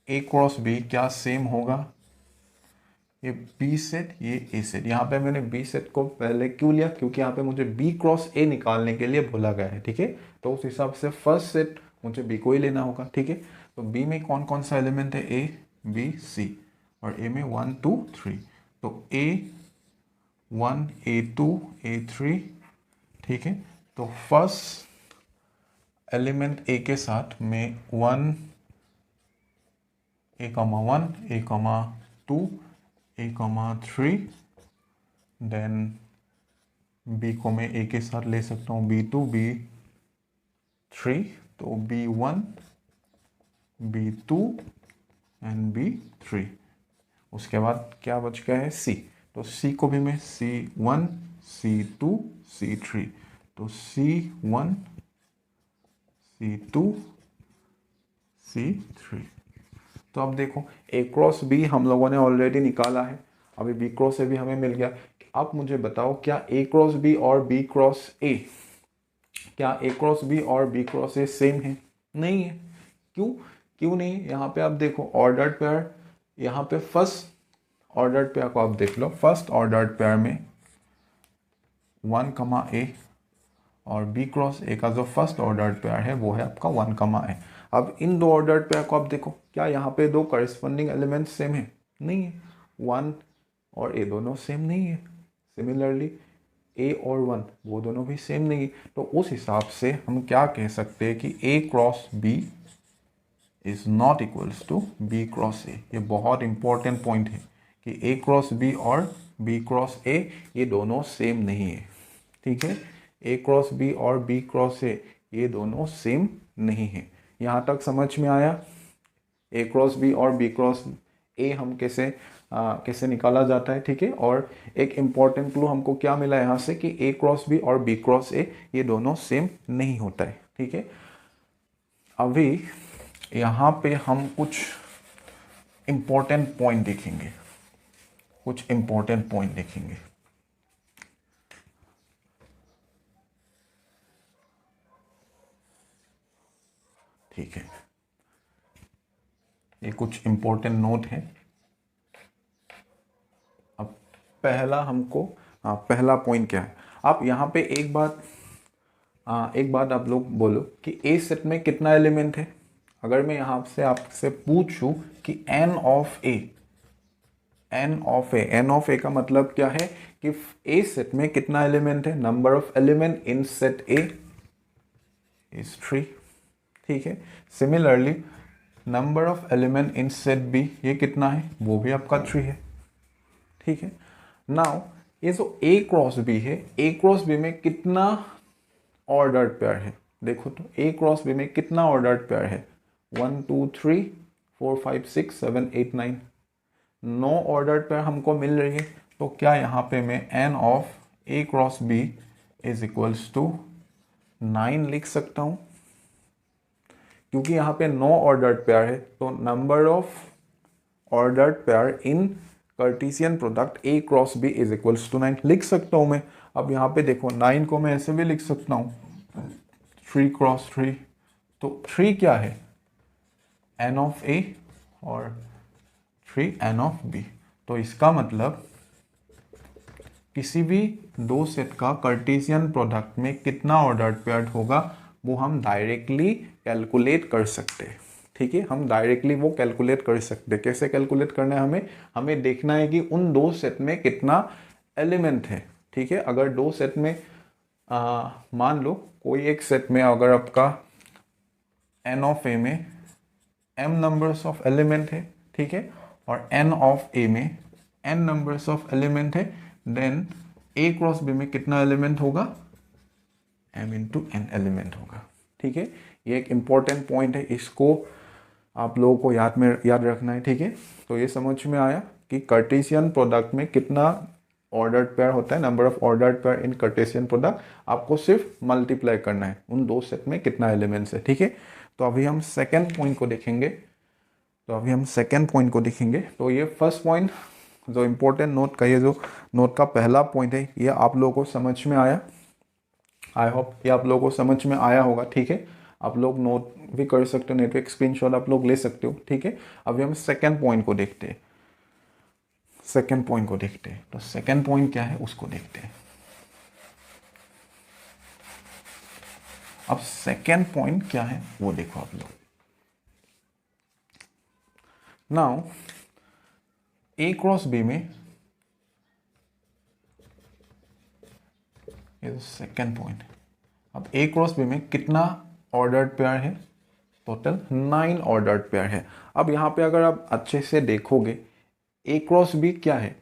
ए क्रॉस बी क्या सेम होगा? ये बी सेट, ये ए सेट। यहाँ पे मैंने बी सेट को पहले क्यों लिया? क्योंकि यहाँ पे मुझे बी क्रॉस ए निकालने के लिए बोला गया है, ठीक है। तो उस हिसाब से फर्स्ट सेट मुझे बी को ही लेना होगा, ठीक है। तो बी में कौन कौन सा एलिमेंट है? ए बी सी, और ए में 1 2 3। तो A1 A2 A3, ठीक है। तो फर्स्ट एलिमेंट ए के साथ मैं 1 A1 A2 A3, then B को मैं ए के साथ ले सकता हूँ B2 B3, तो B1 B2 एंड B3। उसके बाद क्या बच गया है? C। तो C को भी मैं C1 C2 C3, तो C1 C2 C3। तो अब देखो A क्रॉस B हम लोगों ने ऑलरेडी निकाला है, अभी B क्रॉस A भी हमें मिल गया। अब मुझे बताओ क्या A क्रॉस B और B क्रॉस A, क्या A क्रॉस B और B क्रॉस A सेम है? नहीं है। क्यों नहीं? यहाँ पे आप देखो ऑर्डर्ड पेयर, यहाँ पे फर्स्ट ऑर्डर्ड पेयर को आप देख लो। फर्स्ट ऑर्डर्ड पेयर में 1 A और B क्रॉस A का जो फर्स्ट ऑर्डर्ड पेयर है वो है आपका 1 A। अब इन दो ऑर्डर्ड पेयर को आप देखो, क्या यहाँ पे दो करस्पॉन्डिंग एलिमेंट्स सेम है? नहीं है। 1 और A दोनों सेम नहीं है। सिमिलरली A और 1 वो दोनों भी सेम नहीं है। तो उस हिसाब से हम क्या कह सकते हैं कि A cross B is not equals to B cross A। ये बहुत इंपॉर्टेंट पॉइंट है कि A क्रॉस B और B क्रॉस A ये दोनों सेम नहीं है, ठीक है। A क्रॉस B और B क्रॉस A ये दोनों सेम नहीं है। यहाँ तक समझ में आया? A क्रॉस B और B क्रॉस A हम कैसे निकाला जाता है, ठीक है। और एक इम्पॉर्टेंट क्लू हमको क्या मिला यहाँ से कि A क्रॉस B और B क्रॉस A ये दोनों सेम नहीं होता है, ठीक है। अभी यहाँ पे हम कुछ इम्पोर्टेंट पॉइंट देखेंगे, ठीक है। ये कुछ इम्पोर्टेंट नोट है। अब पहला पॉइंट क्या है? आप यहाँ पे एक बात आप लोग बोलो कि ए सेट में कितना एलिमेंट है। अगर मैं यहाँ से आपसे पूछूं कि n ऑफ ए का मतलब क्या है कि ए सेट में कितना एलिमेंट है? Number of element in set A is 3, ठीक है। Similarly number of element in set B ये कितना है? वो भी आपका 3 है, ठीक है। नाउ ये जो ए क्रॉस बी है, ए क्रॉस बी में कितना ऑर्डर्ड पेयर है? देखो तो ए क्रॉस बी में कितना ऑर्डर्ड पेयर है? 1 2 3 4 5 6 7 8 9, 9 ऑर्डर्ड पेयर हमको मिल रही है। तो क्या यहाँ पे मैं n of A cross B is equals to 9 लिख सकता हूँ? क्योंकि यहाँ पे 9 ऑर्डर्ड पेयर है, तो number of ordered pair in Cartesian product A cross B is equals to 9 लिख सकता हूँ मैं। अब यहाँ पे देखो 9 को मैं ऐसे भी लिख सकता हूँ 3 क्रॉस 3। तो 3 क्या है? n ऑफ ए और 3 n ऑफ बी। तो इसका मतलब किसी भी दो सेट का कार्टेशियन प्रोडक्ट में कितना ऑर्डर्ड पेयर होगा वो हम डायरेक्टली कैलकुलेट कर सकते हैं, ठीक है। हम डायरेक्टली वो कैलकुलेट कर सकते हैं। कैसे कैलकुलेट करना है? हमें देखना है कि उन दो सेट में कितना एलिमेंट है, ठीक है। अगर दो सेट में मान लो कोई एक सेट में अगर आपका n ऑफ ए में m नंबर्स ऑफ एलिमेंट है, ठीक है, और n ऑफ ए में n नंबर्स ऑफ एलिमेंट है, देन a क्रॉस b में कितना एलिमेंट होगा? m इंटू n एलिमेंट होगा, ठीक है। ये एक इम्पॉर्टेंट पॉइंट है, इसको आप लोगों को याद रखना है, ठीक है। तो ये समझ में आया कि कार्टेशियन प्रोडक्ट में कितना ऑर्डर्ड पेयर होता है। Number of ordered pair in Cartesian product आपको सिर्फ मल्टीप्लाई करना है, उन दो सेट में कितना एलिमेंट्स है, ठीक है। तो अभी हम सेकेंड पॉइंट को देखेंगे। तो ये फर्स्ट पॉइंट जो इम्पोर्टेंट नोट का, ये जो नोट का पहला पॉइंट है, ये आप लोगों को समझ में आया। आई होप ये आप लोगों को समझ में आया होगा, ठीक है। आप लोग नोट भी कर सकते हो, नेटवर्क स्क्रीनशॉट आप लोग ले सकते हो, ठीक है। अभी हम सेकेंड पॉइंट को देखते हैं, सेकेंड पॉइंट को देखते हैं। तो सेकेंड पॉइंट क्या है उसको देखते हैं। अब सेकेंड पॉइंट क्या है वो देखो आप लोग। नाउ ए क्रॉस बी में, ये सेकेंड पॉइंट। अब ए क्रॉस बी में कितना ऑर्डर्ड पेयर है? टोटल 9 ऑर्डर्ड पेयर है। अब यहाँ पे अगर आप अच्छे से देखोगे, ए क्रॉस बी क्या है?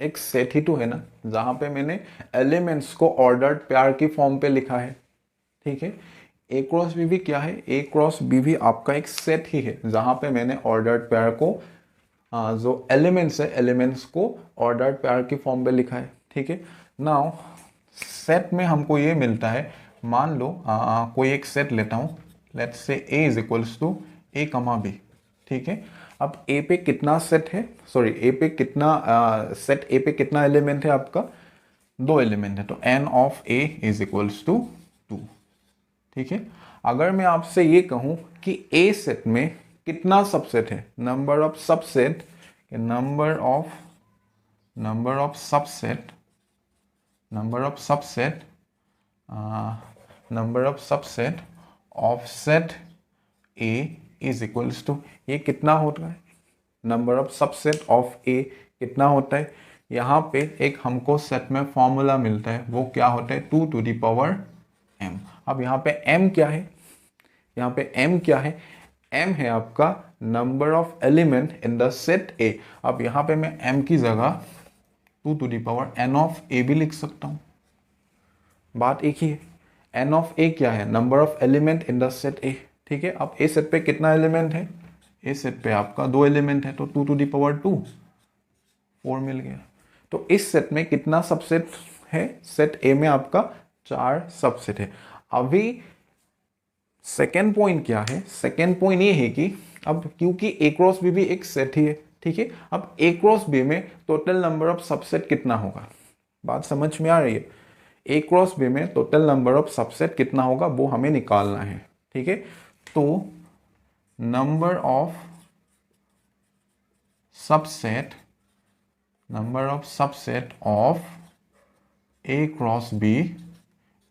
एक सेट ही तो है ना, जहाँ पे मैंने एलिमेंट्स को ऑर्डर्ड पेयर की फॉर्म पे लिखा है, ठीक है। ए क्रॉस बी भी क्या है? ए क्रॉस बी भी आपका एक सेट ही है, जहाँ पे मैंने ऑर्डर्ड पेयर को जो एलिमेंट्स है, एलिमेंट्स को ऑर्डर्ड पेयर की फॉर्म पे लिखा है, ठीक है। नाउ सेट में हमको ये मिलता है, मान लो कोई एक सेट लेता हूँ, let's say A is equals to A comma B, ठीक है। अब ए पे कितना सेट है, सॉरी ए पे कितना सेट, ए पे कितना एलिमेंट है आपका? 2 एलिमेंट है, तो n of A is equals to 2, ठीक है। अगर मैं आपसे ये कहूँ कि ए सेट में कितना सबसेट है, number of subset, number of subset, number of subset, number of subset of set A is equals to, ये कितना होता है? Number of subset of A कितना होता है? यहाँ पे एक हमको सेट में फॉर्मूला मिलता है, वो क्या होता है? 2 टू द पावर m। अब यहाँ पे m क्या है? यहाँ पे m क्या है? m है आपका number of element in the set a। अब यहाँ पे मैं m की जगह 2 to the power n of a भी लिख सकता हूँ, बात एक ही है। n ऑफ a क्या है? Number of element in the set a, ठीक है। अब a सेट पे कितना एलिमेंट है? a सेट पे आपका 2 एलिमेंट है, तो 2 टू द पावर 2, 4 मिल गया। तो इस सेट में कितना सबसेट है? सेट a में आपका 4 सबसेट है। अभी सेकेंड पॉइंट क्या है? सेकेंड पॉइंट ये है कि अब क्योंकि a क्रॉस b भी एक सेट ही है, ठीक है। अब a क्रॉस b में टोटल नंबर ऑफ सबसेट कितना होगा? बात समझ में आ रही है? ए क्रॉस बी में टोटल नंबर ऑफ सबसेट कितना होगा वो हमें निकालना है, ठीक है। तो number of subset, number of subset of A cross B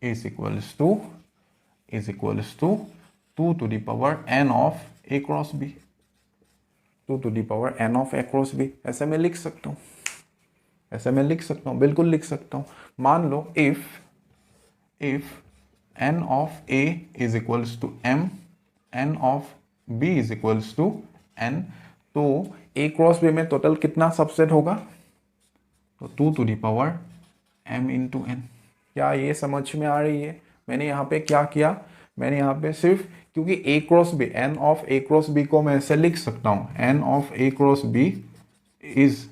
is equals to 2 to the power n of A cross B, 2 to the power n of A cross B. ऐसे मैं लिख सकता हूँ, ऐसे मैं लिख सकता हूँ, बिल्कुल लिख सकता हूँ। मान लो if n of a is equals to m, n of b is equals to n, तो a क्रॉस b में टोटल कितना सबसेट होगा? तो 2 to the power m into n। क्या ये समझ में आ रही है? मैंने यहाँ पे क्या किया? मैंने यहाँ पे सिर्फ, क्योंकि a cross b, n of a cross b को मैं ऐसे लिख सकता हूँ, n of a cross b is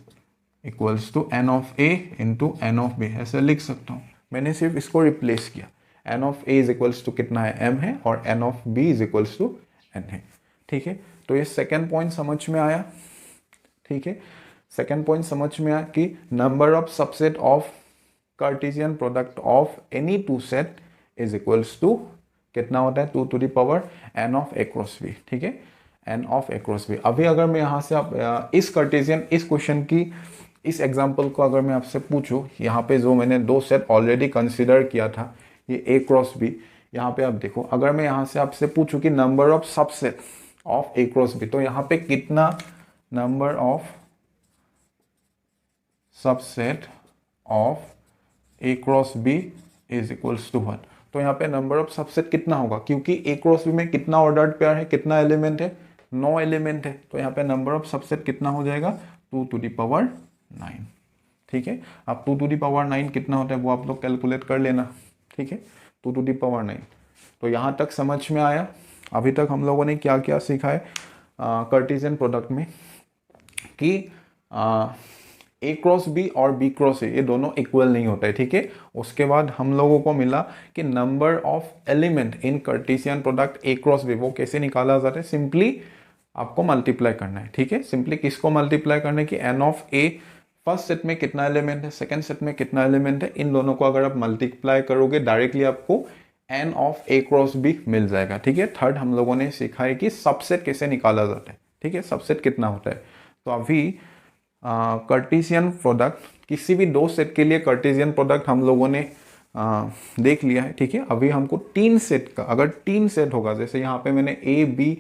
equals to n of a into n of b, ऐसे लिख सकता हूँ। मैंने सिर्फ इसको रिप्लेस किया। n of a is equals to कितना है? m है, और n of b is equals to n है, ठीक है। तो ये सेकेंड पॉइंट समझ में आया, ठीक है। सेकेंड पॉइंट समझ में आया कि number of subset of Cartesian product of any two set is equals to कितना होता है? 2 to the power n of a cross b, ठीक है, n of a cross b। अभी अगर मैं यहाँ से आप इस कार्टेशियन, इस क्वेश्चन की, इस एग्जाम्पल को अगर मैं आपसे पूछूं, यहाँ पे जो मैंने 2 सेट ऑलरेडी कंसिडर किया था, ये a क्रॉस b, यहाँ पे आप देखो, अगर मैं यहाँ से आपसे पूछूं कि number of subset of a cross b, तो यहाँ पे कितना number of subset of a cross b is equals to 1, तो यहाँ पे नंबर ऑफ सबसेट कितना होगा? क्योंकि a क्रॉस b में कितना ऑर्डर्ड पेयर है, कितना एलिमेंट है? 9 एलिमेंट है, तो यहाँ पे नंबर ऑफ सबसेट कितना हो जाएगा? 2 टू द पावर 9, ठीक है। अब 2 टू द पावर 9 कितना होता है वो आप लोग कैलकुलेट कर लेना, ठीक है, 2 टू द पावर 9। तो यहाँ तक समझ में आया? अभी तक हम लोगों ने क्या क्या सीखा है कार्टेशियन प्रोडक्ट में, कि ए क्रॉस बी और बी क्रॉस ए, ये दोनों इक्वल नहीं होता है, ठीक है। उसके बाद हम लोगों को मिला कि number of element in Cartesian product A cross B, वो कैसे निकाला जाता है? सिंपली आपको मल्टीप्लाई करना है, ठीक है। सिंपली किसको मल्टीप्लाई करना है? कि n of a first set में कितना एलिमेंट है, सेकंड सेट में कितना एलिमेंट है, इन दोनों को अगर आप मल्टीप्लाई करोगे डायरेक्टली आपको n of a cross b मिल जाएगा। ठीक है, थर्ड हम लोगों ने सीखा है कि सबसेट कैसे निकाला जाता है। ठीक है, सबसेट कितना होता है। तो अभी कार्टेशियन प्रोडक्ट, किसी भी दो सेट के लिए कार्टेशियन प्रोडक्ट हम लोगों ने देख लिया है। ठीक है, अभी हमको तीन सेट का, अगर तीन सेट होगा, जैसे यहाँ पे मैंने ए बी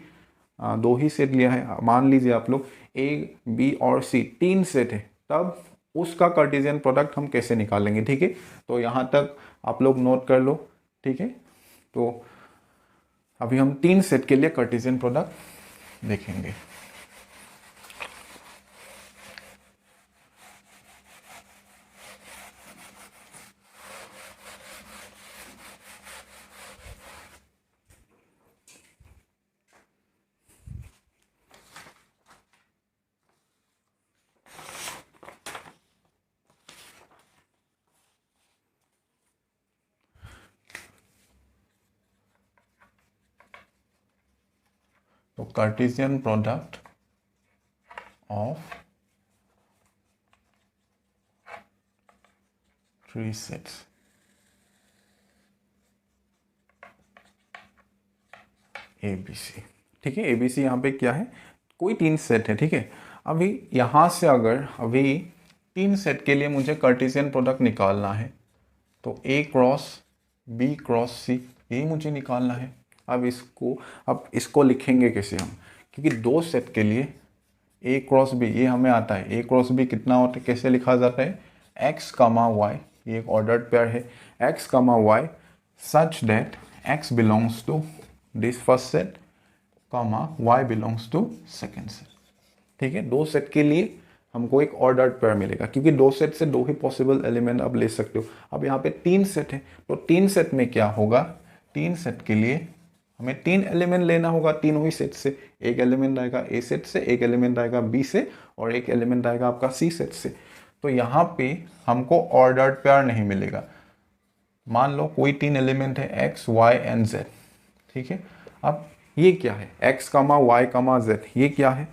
दो ही सेट लिया है, मान लीजिए आप लोग ए बी और सी तीन सेट है, तब उसका कार्टेशियन प्रोडक्ट हम कैसे निकालेंगे। ठीक है, तो यहाँ तक आप लोग नोट कर लो। ठीक है, तो अभी हम तीन सेट के लिए कार्टेशियन प्रोडक्ट देखेंगे। तो Cartesian product of three sets, A B C. ठीक है, ए बी सी यहाँ पे क्या है, कोई तीन सेट है। ठीक है, अभी यहाँ से अगर अभी तीन सेट के लिए मुझे कार्टेशियन प्रोडक्ट निकालना है, तो ए क्रॉस बी क्रॉस सी यही मुझे निकालना है। अब इसको लिखेंगे कैसे हम, क्योंकि दो सेट के लिए ए क्रॉस बी ये हमें आता है। ए क्रॉस बी कितना होता है, कैसे लिखा जाता है, एक्स कामा वाई, ये एक ऑर्डर्ड पेयर है, x comma y such that x belongs to this first set comma y belongs to second set. ठीक है, दो सेट के लिए हमको एक ऑर्डर्ड पेयर मिलेगा, क्योंकि दो सेट से दो ही पॉसिबल एलिमेंट आप ले सकते हो। अब यहाँ पे तीन सेट है, तो तीन सेट में क्या होगा, तीन सेट के लिए हमें तीन एलिमेंट लेना होगा तीनों ही सेट से। एक एलिमेंट आएगा ए सेट से, एक एलिमेंट आएगा बी से, और एक एलिमेंट आएगा आपका सी सेट से। तो यहाँ पे हमको ऑर्डर्ड पेयर नहीं मिलेगा। मान लो कोई तीन एलिमेंट है एक्स वाई एंड जेड। ठीक है, अब ये क्या है, x comma y comma Z, ये क्या है,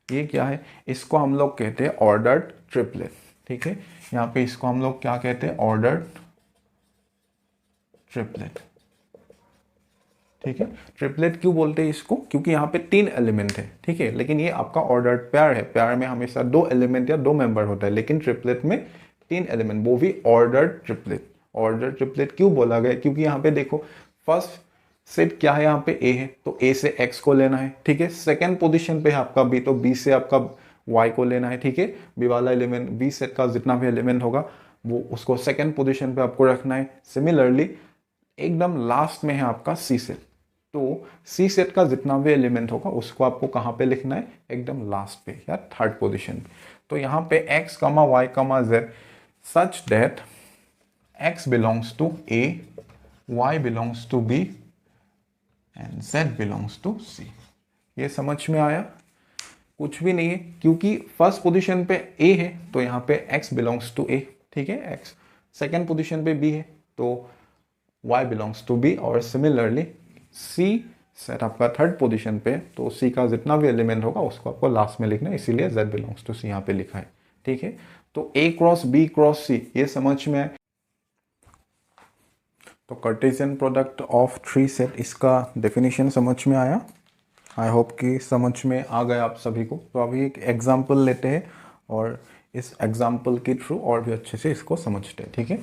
ये क्या है, इसको हम लोग कहते हैं ऑर्डर्ड ट्रिपलेट। ठीक है, यहाँ पे इसको हम लोग क्या कहते हैं, ऑर्डर्ड ट्रिपलेट। ठीक है, ट्रिपलेट क्यों बोलते हैं इसको, क्योंकि यहाँ पे तीन एलिमेंट है। ठीक है, लेकिन ये आपका ऑर्डर्ड पेयर है, पेयर में हमेशा दो एलिमेंट या दो मेंबर होता है, लेकिन ट्रिपलेट में तीन एलिमेंट, वो भी ऑर्डर्ड ट्रिपलेट। ऑर्डर्ड ट्रिपलेट क्यों बोला गया, क्योंकि यहाँ पे देखो फर्स्ट सेट क्या है, यहाँ पे ए है, तो ए से एक्स को लेना है। ठीक है, सेकेंड पोजिशन पे है आपका बी, तो बी से आपका वाई को लेना है। ठीक है, बी वाला एलिमेंट, बी सेट का जितना भी एलिमेंट होगा वो उसको सेकेंड पोजिशन पे आपको रखना है। सिमिलरली एकदम लास्ट में है आपका सी सेट, तो सी सेट का जितना भी एलिमेंट होगा उसको आपको कहाँ पे लिखना है, एकदम लास्ट पे या थर्ड पोजिशन पे। तो यहाँ पे x comma y comma z such that x belongs to A, y belongs to B and z belongs to c। ये समझ में आया, कुछ भी नहीं है, क्योंकि फर्स्ट पोजीशन पे a है तो यहाँ पे x बिलोंग्स टू a। ठीक है, x सेकेंड पोजीशन पे b है तो y बिलोंग्स टू b, और सिमिलरली c सेट आपका थर्ड पोजीशन पे, तो c का जितना भी एलिमेंट होगा उसको आपको लास्ट में लिखना है, इसीलिए z बिलोंग्स टू c यहाँ पे लिखा है। ठीक है, तो a cross b cross c ये समझ में आए। तो Cartesian product of three set, इसका डेफिनेशन समझ में आया। आई होप कि समझ में आ गया आप सभी को। तो अभी एक एग्जांपल लेते हैं और इस एग्जांपल के थ्रू और भी अच्छे से इसको समझते हैं। ठीक है,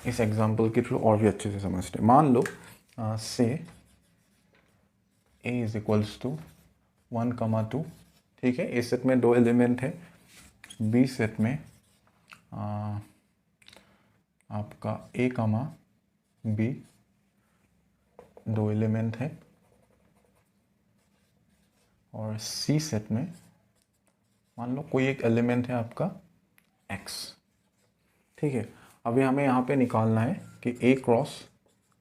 इस एग्जांपल के थ्रू और भी अच्छे से समझते हैं। मान लो से a इज इक्वल्स टू 1,2। ठीक है, ए सेट में दो एलिमेंट है, बी सेट में आपका a कामा b दो एलिमेंट है, और c सेट में मान लो कोई एक एलिमेंट है आपका x। ठीक है, अभी हमें यहाँ पे निकालना है कि a cross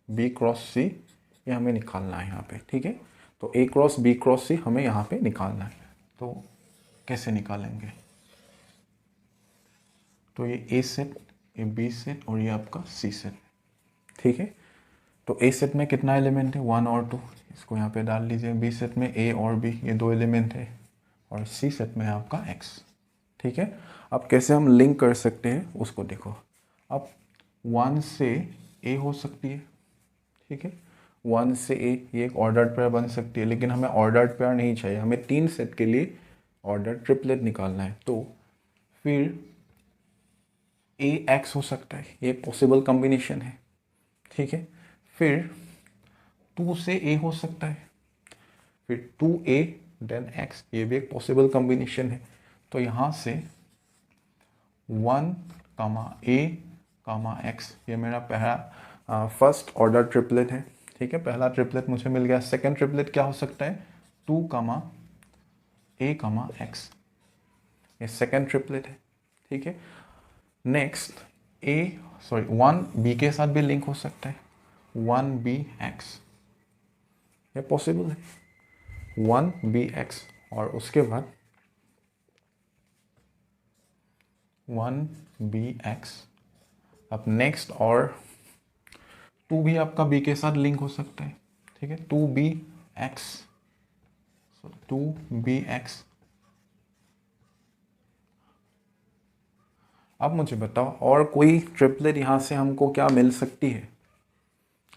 b cross c, ये हमें निकालना है यहाँ पे। ठीक है, तो a cross b cross c हमें यहाँ पे निकालना है, तो कैसे निकालेंगे, तो ये a सेट, ये बी सेट और ये आपका सी सेट। ठीक है, तो ए सेट में कितना एलिमेंट है, 1 और 2, इसको यहाँ पे डाल लीजिए। बी सेट में ए और बी ये दो एलिमेंट है, और सी सेट में है आपका x। ठीक है, अब कैसे हम लिंक कर सकते हैं उसको देखो। अब 1 से a हो सकती है, ठीक है, 1 से a ये एक ऑर्डर्ड पेयर बन सकती है, लेकिन हमें ऑर्डर्ड पेयर नहीं चाहिए, हमें 3 सेट के लिए ऑर्डर ट्रिपलेट निकालना है। तो फिर a x हो सकता है, ये पॉसिबल कॉम्बिनेशन है। ठीक है, फिर 2 से a हो सकता है, फिर 2a देन x, ये भी एक पॉसिबल कॉम्बिनेशन है। तो यहाँ से 1 a x, ये मेरा पहला फर्स्ट ऑर्डर ट्रिपलेट है। ठीक है, पहला ट्रिपलेट मुझे मिल गया। सेकंड ट्रिपलेट क्या हो सकता है, 2 a x, ये सेकंड ट्रिपलेट है। ठीक है, नेक्स्ट 1 b के साथ भी लिंक हो सकता है, 1b x, ये पॉसिबल है, 1b x। और उसके बाद 1b x। अब नेक्स्ट और 2 भी आपका b के साथ लिंक हो सकता है। ठीक है, 2b x, 2b x। अब मुझे बताओ और कोई ट्रिपलेट यहाँ से हमको क्या मिल सकती है।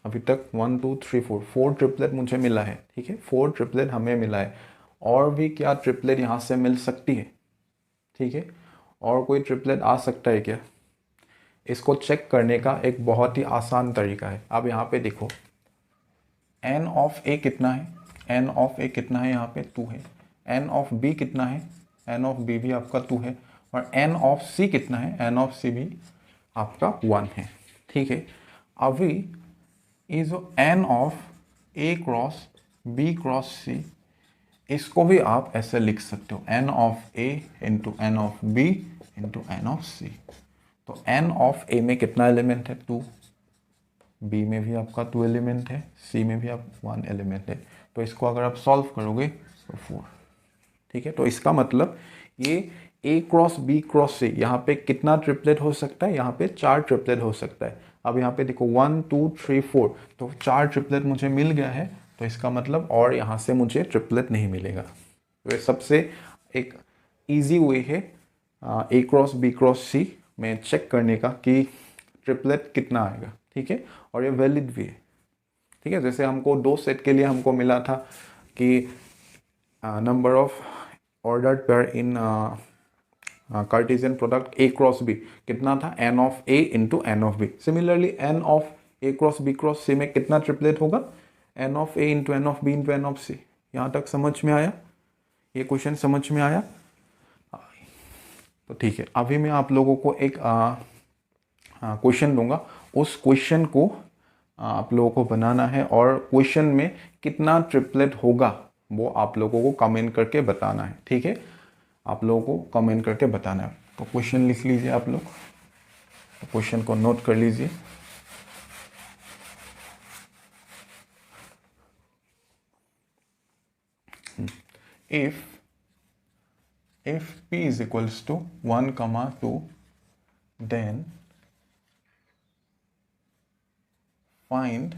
अभी तक 1 2 3 4 ट्रिपलेट मुझे मिला है। ठीक है, 4 ट्रिपलेट हमें मिला है। और भी क्या ट्रिपलेट यहाँ से मिल सकती है। ठीक है, और कोई ट्रिपलेट आ सकता है क्या। इसको चेक करने का एक बहुत ही आसान तरीका है। अब यहाँ पे देखो n ऑफ a कितना है, n ऑफ a कितना है, यहाँ पे 2 है। n ऑफ b कितना है, n ऑफ b भी आपका 2 है। और n ऑफ c कितना है, n ऑफ c भी आपका 1 है। ठीक है, अभी ये जो n of a cross b cross c, इसको भी आप ऐसे लिख सकते हो, n of a into n of b into n of c। तो n ऑफ a में कितना एलिमेंट है, 2, b में भी आपका 2 एलिमेंट है, c में भी आप 1 एलिमेंट है। तो इसको अगर आप सॉल्व करोगे तो 4। ठीक है, तो इसका मतलब ये a cross b cross c, यहाँ पे कितना ट्रिपलेट हो सकता है, यहाँ पे 4 ट्रिपलेट हो सकता है। अब यहाँ पे देखो 1 2 3 4, तो 4 ट्रिपलेट मुझे मिल गया है। तो इसका मतलब और यहाँ से मुझे ट्रिपलेट नहीं मिलेगा। तो ये सबसे एक इजी वे है a cross b cross c में चेक करने का कि ट्रिपलेट कितना आएगा। ठीक है, और ये वैलिड भी है। ठीक है, जैसे हमको 2 सेट के लिए हमको मिला था कि number of ordered pair in Cartesian product a cross b कितना था, n of a into n of b। Similarly n of a cross b cross c में कितना ट्रिपलेट होगा, n of a into n of b into n of c। यहाँ तक समझ में आया, ये क्वेश्चन समझ में आया। तो ठीक है, अभी मैं आप लोगों को एक क्वेश्चन दूंगा, उस क्वेश्चन को आप लोगों को बनाना है, और क्वेश्चन में कितना ट्रिपलेट होगा वो आप लोगों को कमेंट करके बताना है। ठीक है, आप लोगों को कमेंट करके बताना है। तो क्वेश्चन लिख लीजिए आप लोग, तो क्वेश्चन को नोट कर लीजिए। if p is equals to 1 comma 2, then find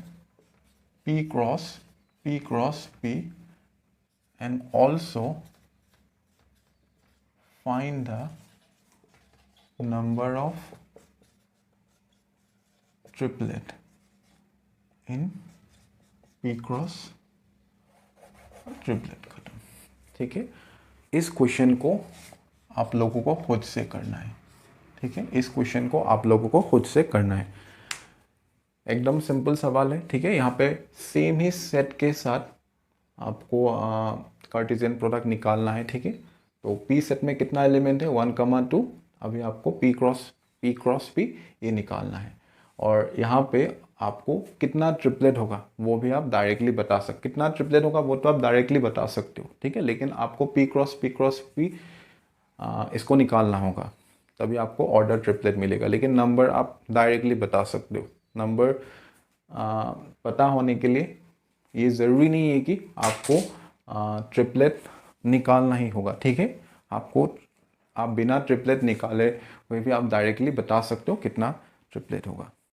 p cross p and also find the number of triplet in p cross triplet. खत्म। ठीक है, इस क्वेश्चन को आप लोगों को खुद से करना है। ठीक है, इस क्वेश्चन को आप लोगों को खुद से करना है, एकदम सिंपल सवाल है। ठीक है, यहाँ पे सेम ही सेट के साथ आपको कार्टेशियन प्रोडक्ट निकालना है। ठीक है, तो p सेट में कितना एलिमेंट है, 1 कमा 2। अभी आपको p क्रॉस p ये निकालना है, और यहाँ पे आपको कितना ट्रिपलेट होगा वो भी आप डायरेक्टली बता सकते, कितना ट्रिपलेट होगा वो तो आप डायरेक्टली बता सकते हो। ठीक है, लेकिन आपको p क्रॉस p इसको निकालना होगा, तभी आपको ऑर्डर ट्रिपलेट मिलेगा। लेकिन नंबर आप डायरेक्टली बता सकते हो। नंबर पता होने के लिए ये ज़रूरी नहीं है कि आपको ट्रिपलेट निकालना ही होगा। ठीक है, आप बिना ट्रिपलेट निकाले हुए भी आप डायरेक्टली बता सकते हो कितना ट्रिपलेट होगा।